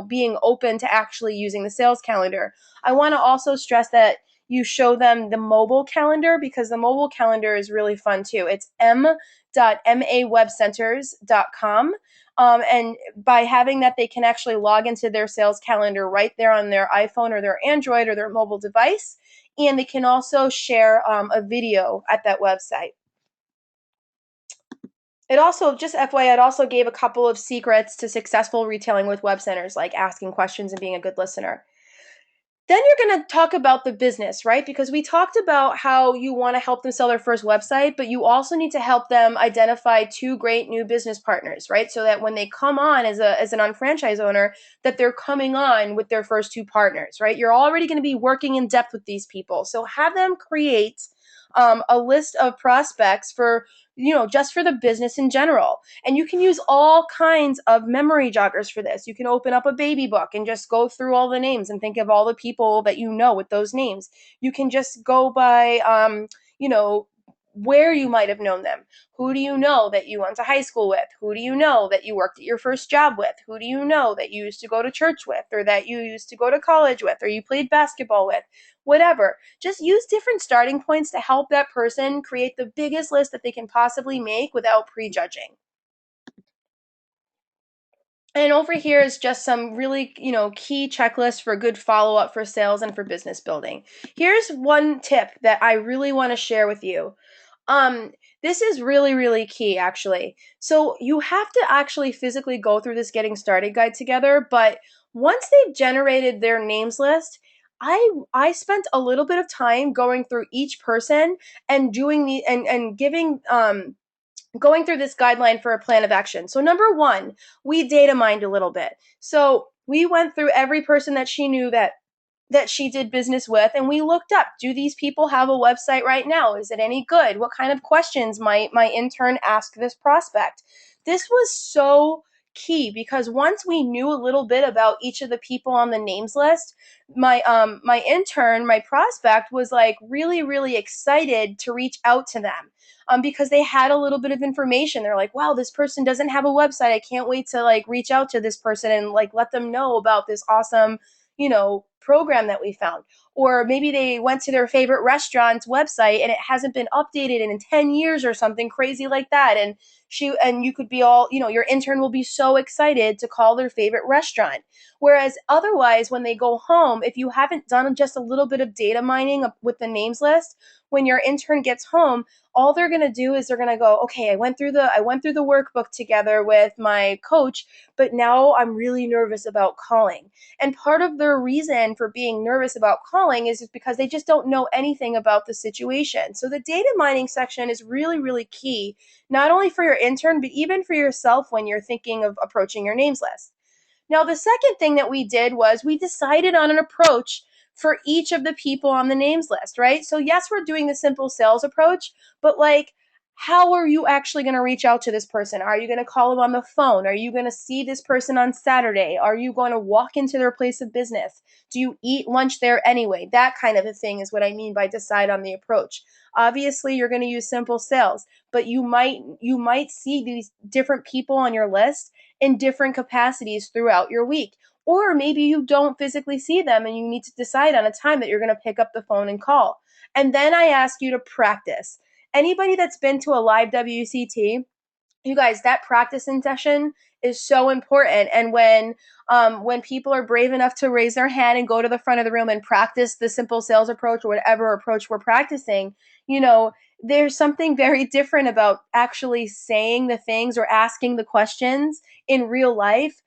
being open to actually using the sales calendar. I want to also stress that you show them the mobile calendar because the mobile calendar is really fun too. It's m.mawebcenters.com. And by having that, they can actually log into their sales calendar right there on their iPhone or their Android or their mobile device. And they can also share a video at that website. It also, just FYI, it also gave a couple of secrets to successful retailing with web centers, like asking questions and being a good listener. Then you're going to talk about the business, right? Because we talked about how you want to help them sell their first website, but you also need to help them identify two great new business partners, right? So that when they come on as an unfranchised owner, that they're coming on with their first two partners, right? You're already going to be working in depth with these people. So have them create a list of prospects for just for the business in general. And you can use all kinds of memory joggers for this. You can open up a baby book and just go through all the names and think of all the people that you know with those names. You can just go by, where you might have known them. Who do you know that you went to high school with? Who do you know that you worked at your first job with? Who do you know that you used to go to church with, or that you used to go to college with, or you played basketball with? Whatever. Just use different starting points to help that person create the biggest list that they can possibly make without prejudging. And over here is just some really, key checklists for good follow-up for sales and for business building. Here's one tip that I really want to share with you. This is really, really key, actually. So you have to actually physically go through this getting started guide together, but once they've generated their names list, I spent a little bit of time going through each person and doing the and giving going through this guideline for a plan of action. So number one, we data mined a little bit. So we went through every person that she knew that she did business with, and we looked up, do these people have a website right now? Is it any good? What kind of questions might my intern ask this prospect? This was so key because once we knew a little bit about each of the people on the names list, my intern, my prospect, was like really, really excited to reach out to them. Because they had a little bit of information. They're like, wow, this person doesn't have a website. I can't wait to like reach out to this person and like let them know about this awesome program that we found. Or maybe they went to their favorite restaurant's website and it hasn't been updated in 10 years or something crazy like that. And you could be all, your intern will be so excited to call their favorite restaurant. Whereas otherwise, when they go home, if you haven't done just a little bit of data mining with the names list, when your intern gets home, all they're going to do is they're going to go, okay, I went through the workbook together with my coach, but now I'm really nervous about calling. And part of their reason for being nervous about calling is because they just don't know anything about the situation. So the data mining section is really, really key, not only for your intern, but even for yourself when you're thinking of approaching your names list. Now, the second thing that we did was we decided on an approach for each of the people on the names list, right? So yes, we're doing the simple sales approach, but like, how are you actually going to reach out to this person? Are you going to call them on the phone? Are you going to see this person on Saturday? Are you going to walk into their place of business? Do you eat lunch there anyway? That kind of a thing is what I mean by decide on the approach. Obviously, you're going to use simple sales, but you might see these different people on your list in different capacities throughout your week. Or maybe you don't physically see them and you need to decide on a time that you're going to pick up the phone and call. And then I ask you to practice. Anybody that's been to a live WCT, you guys, that practicing session is so important. And when people are brave enough to raise their hand and go to the front of the room and practice the simple sales approach or whatever approach we're practicing, you know, there's something very different about actually saying the things or asking the questions in real life,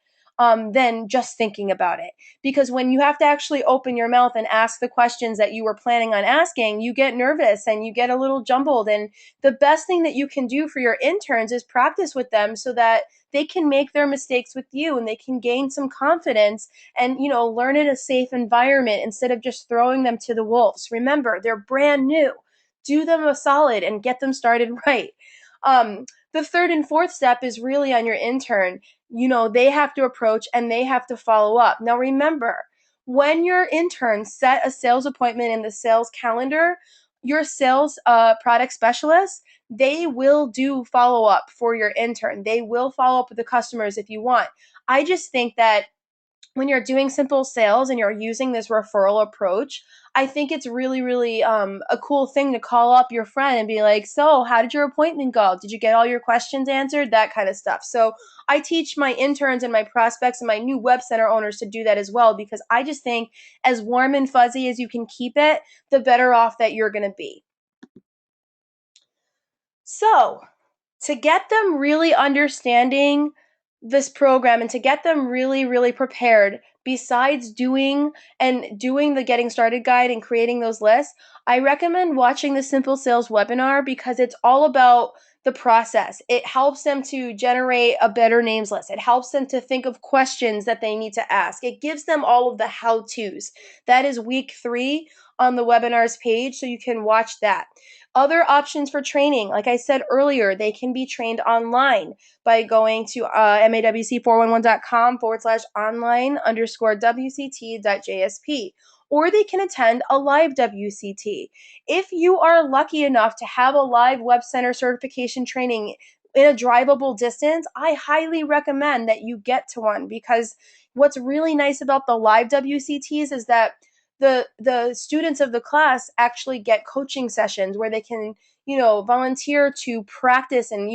than just thinking about it. Because when you have to actually open your mouth and ask the questions that you were planning on asking, you get nervous and you get a little jumbled. And the best thing that you can do for your interns is practice with them so that they can make their mistakes with you and they can gain some confidence and, learn in a safe environment instead of just throwing them to the wolves. Remember, they're brand new. Do them a solid and get them started right. The third and fourth step is really on your intern. They have to approach and they have to follow up. Now, remember, when your interns set a sales appointment in the sales calendar, your sales product specialist, they will do follow up for your intern. They will follow up with the customers if you want. I just think that when you're doing simple sales and you're using this referral approach, I think it's really, really a cool thing to call up your friend and be like, so how did your appointment go? Did you get all your questions answered? That kind of stuff. So I teach my interns and my prospects and my new web center owners to do that as well, because I just think as warm and fuzzy as you can keep it, the better off that you're going to be. So, to get them really understanding this program and to get them really, really prepared, besides doing the getting started guide and creating those lists, I recommend watching the Simple Sales webinar because it's all about the process. It helps them to generate a better names list. It helps them to think of questions that they need to ask. It gives them all of the how-tos. That is week 3 on the webinars page, so you can watch that. Other options for training, like I said earlier, they can be trained online by going to mawc411.com/online_WCT.JSP, or they can attend a live WCT. If you are lucky enough to have a live Web Center certification training in a drivable distance, I highly recommend that you get to one, because what's really nice about the live WCTs is that the students of the class actually get coaching sessions where they can, volunteer to practice and,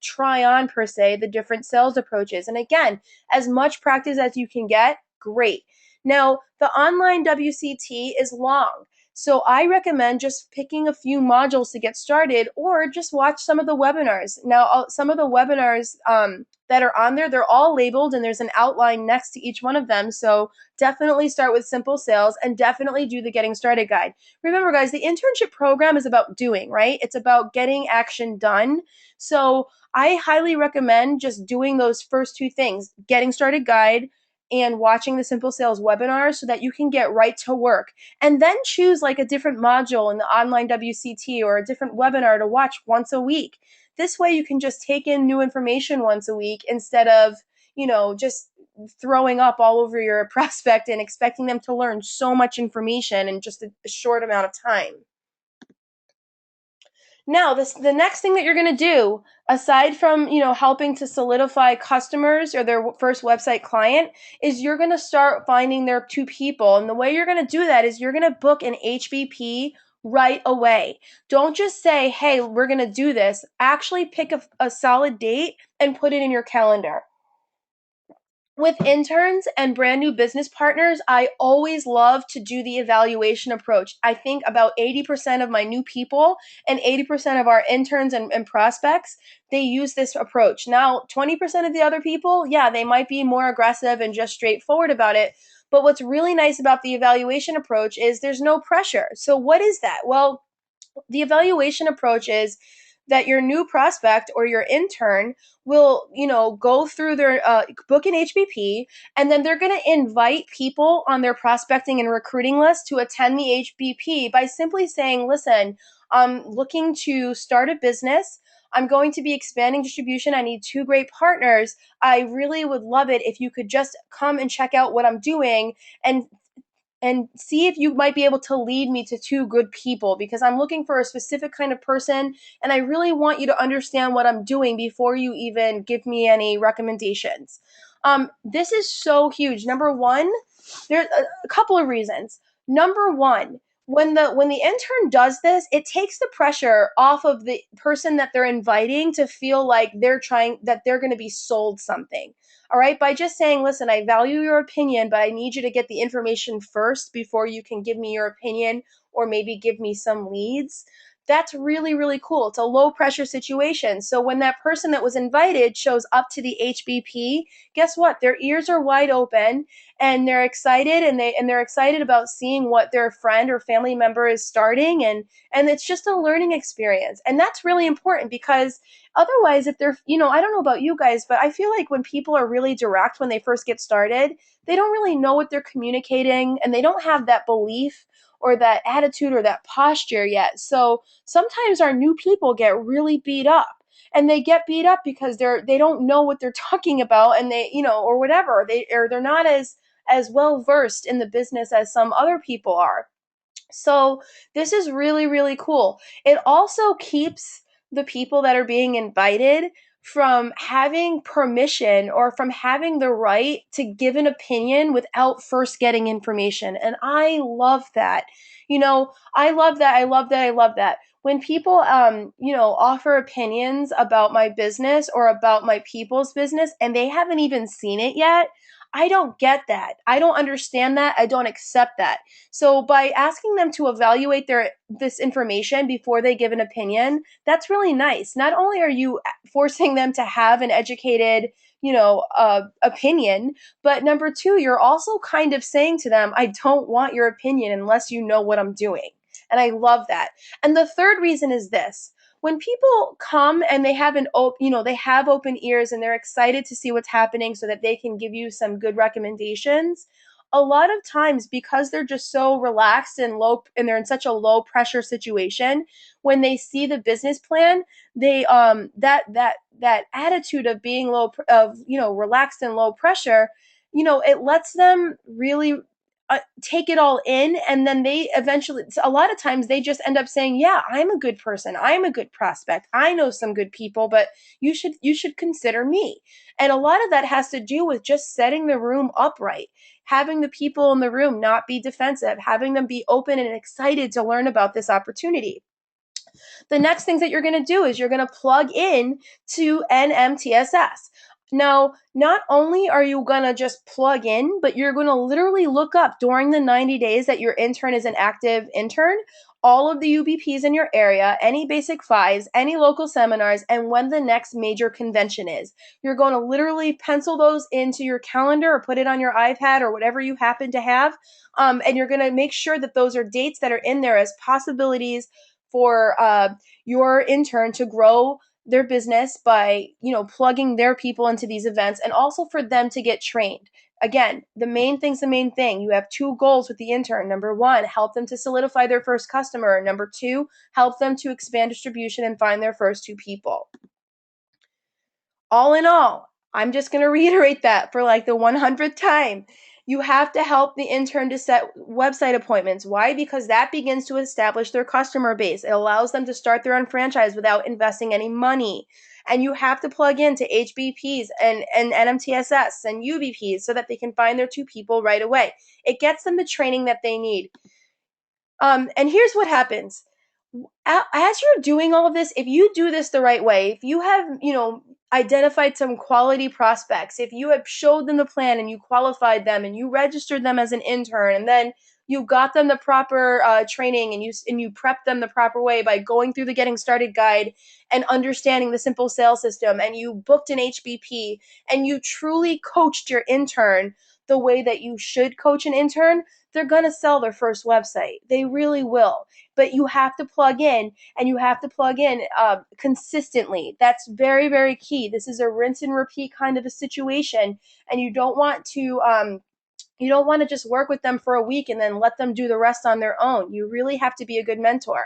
try on, per se, the different sales approaches. And again, as much practice as you can get, great. Now, the online WCT is long. So I recommend just picking a few modules to get started, or just watch some of the webinars. Now, some of the webinars that are on there, they're all labeled and there's an outline next to each one of them. So definitely start with simple sales and definitely do the getting started guide. Remember, guys, the internship program is about doing, right? It's about getting action done. So I highly recommend just doing those first 2 things, getting started guide and watching the simple sales webinar, so that you can get right to work, and then choose like a different module in the online WCT or a different webinar to watch once a week. This way you can just take in new information once a week instead of, just throwing up all over your prospect and expecting them to learn so much information in just a short amount of time. Now, the next thing that you're going to do, aside from, helping to solidify customers or their first website client, is you're going to start finding their 2 people. And the way you're going to do that is you're going to book an HBP right away. Don't just say, hey, we're going to do this. Actually pick a solid date and put it in your calendar. With interns and brand new business partners, I always love to do the evaluation approach. I think about 80% of my new people and 80% of our interns and prospects, they use this approach. Now, 20% of the other people, yeah, they might be more aggressive and just straightforward about it. But what's really nice about the evaluation approach is there's no pressure. So what is that? Well, the evaluation approach is that your new prospect or your intern will, go through their book an HBP, and then they're going to invite people on their prospecting and recruiting list to attend the HBP by simply saying, listen, I'm looking to start a business. I'm going to be expanding distribution. I need 2 great partners. I really would love it if you could just come and check out what I'm doing and see if you might be able to lead me to 2 good people, because I'm looking for a specific kind of person and I really want you to understand what I'm doing before you even give me any recommendations. This is so huge. Number one, there's a couple of reasons. Number one, when the intern does this, it takes the pressure off of the person that they're inviting to feel like they're going to be sold something. All right, by just saying, listen, I value your opinion, but I need you to get the information first before you can give me your opinion or maybe give me some leads. That's really, really cool. It's a low pressure situation. So when that person that was invited shows up to the HBP, guess what? Their ears are wide open and they're excited, and they're excited about seeing what their friend or family member is starting, and it's just a learning experience. And that's really important because otherwise, if they're, I don't know about you guys, but I feel like when people are really direct when they first get started, they don't really know what they're communicating and they don't have that belief or that attitude or that posture yet. So sometimes our new people get really beat up, and they get beat up because they don't know what they're talking about, and they, or whatever, they're not as well versed in the business as some other people are. So this is really, really cool. It also keeps the people that are being invited from having permission or from having the right to give an opinion without first getting information. And I love that. I love that. I love that. I love that. When people, offer opinions about my business or about my people's business and they haven't even seen it yet, I don't get that. I don't understand that. I don't accept that. So by asking them to evaluate this information before they give an opinion, that's really nice. Not only are you forcing them to have an educated, opinion, but number two, you're also kind of saying to them, I don't want your opinion unless you know what I'm doing. And I love that. And the third reason is this. When people come and they have they have open ears and they're excited to see what's happening so that they can give you some good recommendations, a lot of times because they're just so relaxed and low and they're in such a low pressure situation, when they see the business plan, they that attitude of being relaxed and low pressure, it lets them really take it all in, and then they eventually, a lot of times they just end up saying, yeah, I'm a good person, I'm a good prospect, I know some good people, but you should consider me. And a lot of that has to do with just setting the room upright, having the people in the room not be defensive, having them be open and excited to learn about this opportunity. The next things that you're going to do is you're going to plug in to NMTSS. Now, not only are you going to just plug in, but you're going to literally look up during the 90 days that your intern is an active intern, all of the UBPs in your area, any basic fives, any local seminars, and when the next major convention is. You're going to literally pencil those into your calendar or put it on your iPad or whatever you happen to have. And you're going to make sure that those are dates that are in there as possibilities for your intern to grow their business by, plugging their people into these events, and also for them to get trained. Again, the main thing. You have two goals with the intern. Number one, help them to solidify their first customer. Number two, help them to expand distribution and find their first two people. All in all, I'm just going to reiterate that for like the 100th time. You have to help the intern to set website appointments. Why? Because that begins to establish their customer base. It allows them to start their own franchise without investing any money. And you have to plug into HBPs and NMTSS and UBPs so that they can find their two people right away. It gets them the training that they need. And here's what happens. As you're doing all of this, if you do this the right way, if you have, identified some quality prospects, if you have showed them the plan and you qualified them and you registered them as an intern, and then you got them the proper training, and you prepped them the proper way by going through the Getting Started guide and understanding the simple sales system, and you booked an HBP, and you truly coached your intern the way that you should coach an intern, they're going to sell their first website. They really will. But you have to plug in, and you have to plug in consistently. That's very, very key. This is a rinse and repeat kind of a situation, and you don't want to just work with them for a week and then let them do the rest on their own. You really have to be a good mentor.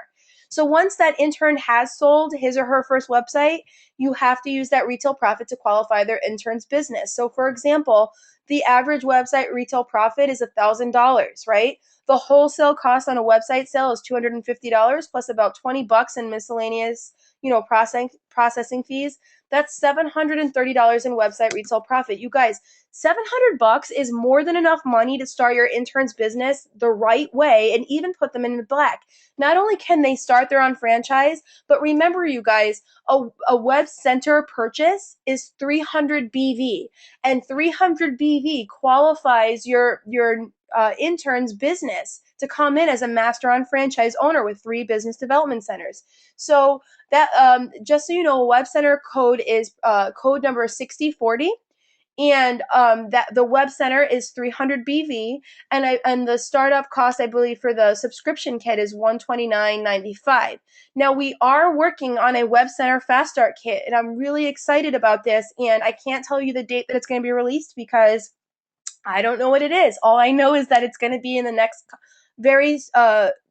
So once that intern has sold his or her first website, you have to use that retail profit to qualify their intern's business. So for example, the average website retail profit is $1,000, right? The wholesale cost on a website sale is $250 plus about $20 in miscellaneous, processing fees. That's $730 in website retail profit. You guys, $700 is more than enough money to start your intern's business the right way and even put them in the black. Not only can they start their own franchise, but remember, you guys, a web center purchase is 300 BV, and 300 BV qualifies your intern's business to come in as a master on franchise owner with 3 business development centers. So that just so you know, web center code is code number 6040, and that the web center is 300 BV, and the startup cost, I believe, for the subscription kit is 129.95. Now we are working on a web center fast start kit, and I'm really excited about this, and I can't tell you the date that it's going to be released because I don't know what it is. All I know is that it's going to be in the next very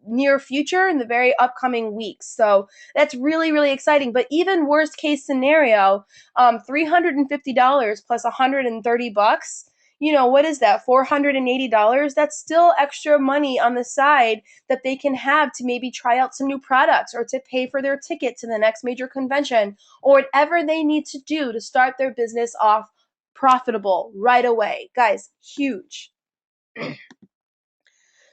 near future, in the very upcoming weeks. So that's really, really exciting. But even worst case scenario, $350 plus $130. You know, what is that? $480. That's still extra money on the side that they can have to maybe try out some new products or to pay for their ticket to the next major convention or whatever they need to do to start their business off profitable right away. Guys, huge.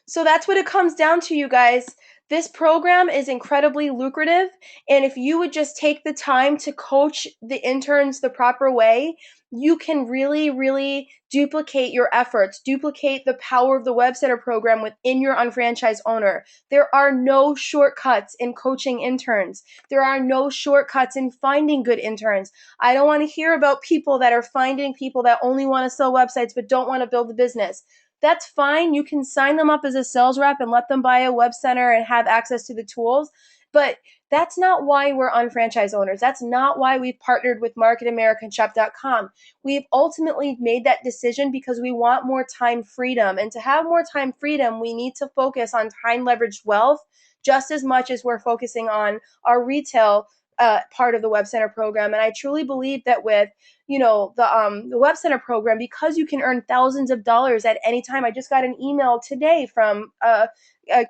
So that's what it comes down to, you guys. This program is incredibly lucrative, and if you would just take the time to coach the interns the proper way, you can really, really duplicate your efforts, duplicate the power of the WebCenter program within your unfranchised owner. There are no shortcuts in coaching interns. There are no shortcuts in finding good interns. I don't want to hear about people that are finding people that only want to sell websites but don't want to build the business. That's fine. You can sign them up as a sales rep and let them buy a web center and have access to the tools. But that's not why we're unfranchised owners. That's not why we've partnered with MarketAmericanShop.com. We've ultimately made that decision because we want more time freedom. And to have more time freedom, we need to focus on time leveraged wealth just as much as we're focusing on our retail part of the Web Center program. And I truly believe that with the Web Center program, because you can earn thousands of dollars at any time. I just got an email today from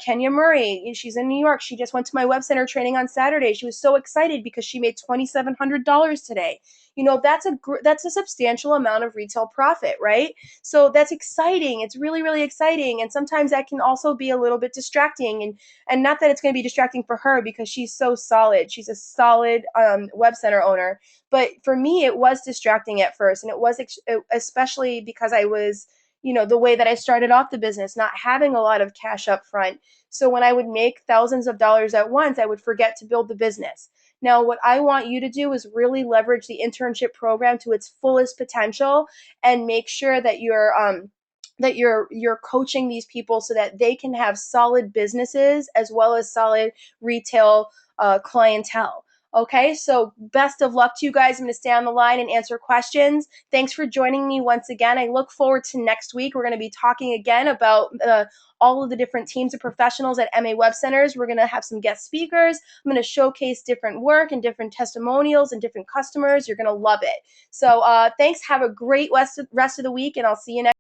Kenya Murray. She's in New York. She just went to my Web Center training on Saturday. She was so excited because she made $2,700 today. You know, that's a substantial amount of retail profit, right? So that's exciting. It's really, really exciting. And sometimes that can also be a little bit distracting, and not that it's going to be distracting for her because she's so solid. She's a solid Web Center owner. But for me, it was distracting at first, and it was especially because I was, the way that I started off the business, not having a lot of cash up front. So when I would make thousands of dollars at once, I would forget to build the business. Now, what I want you to do is really leverage the internship program to its fullest potential and make sure that you're coaching these people so that they can have solid businesses as well as solid retail clientele. Okay, so best of luck to you guys. I'm going to stay on the line and answer questions. Thanks for joining me once again. I look forward to next week. We're going to be talking again about all of the different teams of professionals at MA Web Centers. We're going to have some guest speakers. I'm going to showcase different work and different testimonials and different customers. You're going to love it. So thanks. Have a great rest of the week, and I'll see you next